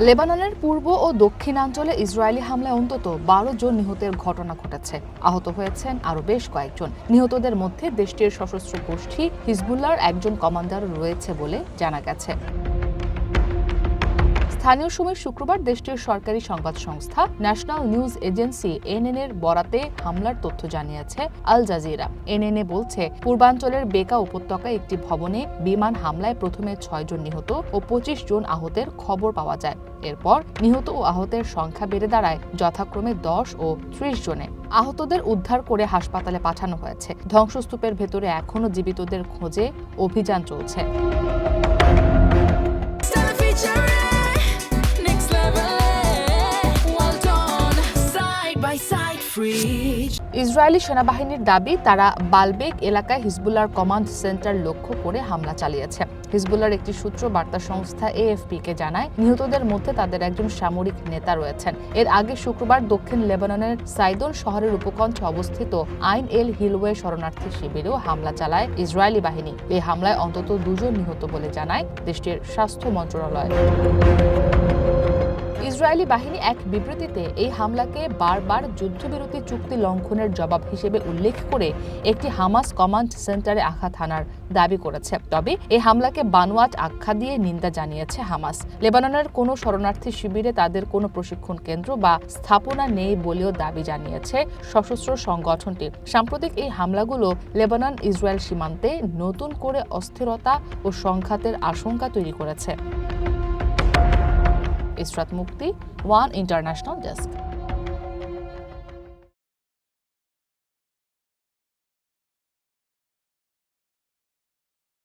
লেবাননের পূর্ব ও দক্ষিণাঞ্চলে ইসরায়েলি হামলায় অন্তত ১২ জন নিহতের ঘটনা ঘটেছে। আহত হয়েছেন আরও বেশ কয়েকজন। নিহতদের মধ্যে দেশটির সশস্ত্র গোষ্ঠী হিজবুল্লাহর একজন কমান্ডার রয়েছে বলে জানা গেছে। স্থানীয় সময় শুক্রবার দেশটির সরকারি সংবাদ সংস্থা ন্যাশনাল নিউজ এজেন্সি এনএনএর বরাতে হামলার তথ্য জানিয়েছে আল জাজিরা। এনএনএ বলছে, পূর্বাঞ্চলের বেকা উপত্যকায় একটি ভবনে বিমান হামলায় প্রথমে ৬ জন নিহত ও ২৫ জন আহতের খবর পাওয়া যায়। এরপর নিহত ও আহতের সংখ্যা বেড়ে দাঁড়ায় যথাক্রমে ১০ ও ৩০ জনে। আহতদের উদ্ধার করে হাসপাতালে পাঠানো হয়েছে। ধ্বংসস্তূপের ভেতরে এখনও জীবিতদের খোঁজে অভিযান চলছে। ইসরায়েলি সেনাবাহিনীর দাবি, তারা বালবেক এলাকায় হিজবুল্লাহর কমান্ড সেন্টার লক্ষ্য করে হামলা চালিয়েছে। হিজবুল্লাহর একটি সূত্র বার্তা সংস্থা এএফপি-কে জানায়, নিহতদের মধ্যে তাদের একজন সামরিক নেতা রয়েছেন। এর আগে শুক্রবার দক্ষিণ লেবাননের সাইদন শহরের উপকণ্ঠে অবস্থিত আইন এল হিলওয়ে শরণার্থী শিবিরেও হামলা চালায় ইসরায়েলি বাহিনী। এই হামলায় অন্তত ২ জন নিহত বলে জানায় দেশটির স্বাস্থ্য মন্ত্রণালয়। ইসরায়েলি বাহিনী এক বিবৃতিতে এই হামলাকে বারবার যুদ্ধবিরতি চুক্তি লঙ্ঘনের জবাব হিসেবে উল্লেখ করে একটি হামাস কমান্ড সেন্টারে আঘাত হানার দাবি করেছে। তবে এই হামলাকে বানোয়াট আখ্যা দিয়ে নিন্দা জানিয়েছে হামাস। লেবাননের কোনো শরণার্থী শিবিরে তাদের কোনো প্রশিক্ষণ কেন্দ্র বা স্থাপনা নেই বলেও দাবি জানিয়েছে সশস্ত্র সংগঠনটি। সাম্প্রতিক এই হামলাগুলো লেবানন ইসরায়েল সীমান্তে নতুন করে অস্থিরতা ও সংঘাতের আশঙ্কা তৈরি করেছে। ইসরাত মুক্তি, ওয়ান ইন্টারন্যাশনাল ডেস্ক।